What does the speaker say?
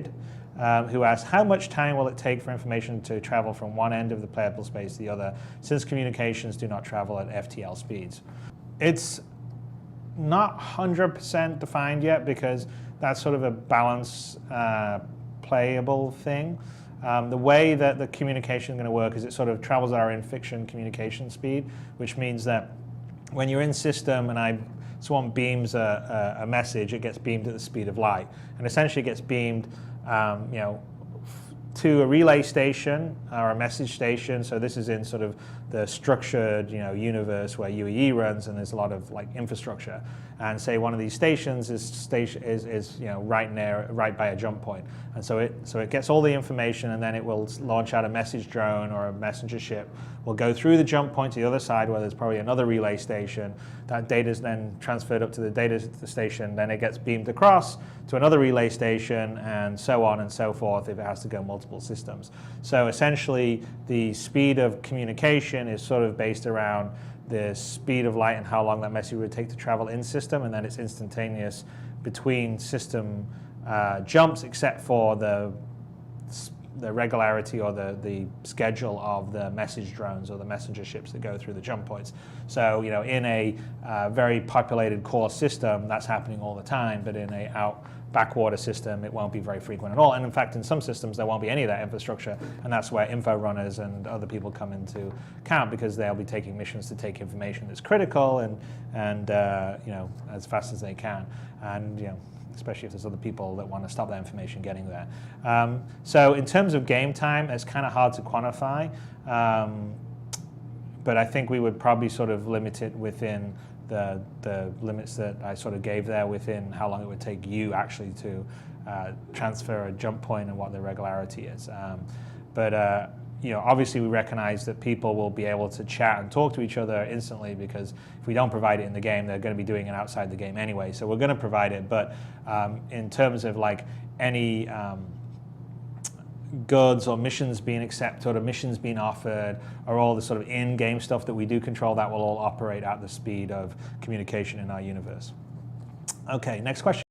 David, who asks, how much time will it take for information to travel from one end of the playable space to the other, since communications do not travel at FTL speeds? It's not 100% defined yet, because that's sort of a balance playable thing. The way that the communication is going to work is it sort of travels at our in-fiction communication speed, which means that when you're in system and someone beams a message, it gets beamed at the speed of light, and essentially gets beamed to a relay station or a message station. So this is in sort of the structured universe where UEE runs, and there's a lot of like infrastructure. And say one of these stations is right by a jump point, and so it gets all the information, and then it will launch out a message drone or a messenger ship. Will go through the jump point to the other side where there's probably another relay station. That data is then transferred up to the data station. Then it gets beamed across to another relay station, and so on and so forth if it has to go multiple systems. So essentially, the speed of communication is sort of based around the speed of light and how long that message would take to travel in system, and then it's instantaneous between system jumps, except for the regularity or the schedule of the message drones or the messenger ships that go through the jump points. So in a very populated core system, that's happening all the time, but in a backwater system, it won't be very frequent at all. And in fact, in some systems, there won't be any of that infrastructure, and that's where info runners and other people come into account, because they'll be taking missions to take information that's critical and as fast as they can, and especially if there's other people that want to stop that information getting there. So in terms of game time, it's kind of hard to quantify, but I think we would probably sort of limit it within the limits that I sort of gave there, within how long it would take you actually to transfer a jump point and what the regularity is. Obviously we recognize that people will be able to chat and talk to each other instantly, because if we don't provide it in the game, they're going to be doing it outside the game anyway. So we're going to provide it, but in terms of like any goods or missions being accepted or missions being offered, or all the sort of in-game stuff that we do control, that will all operate at the speed of communication in our universe. Okay, next question.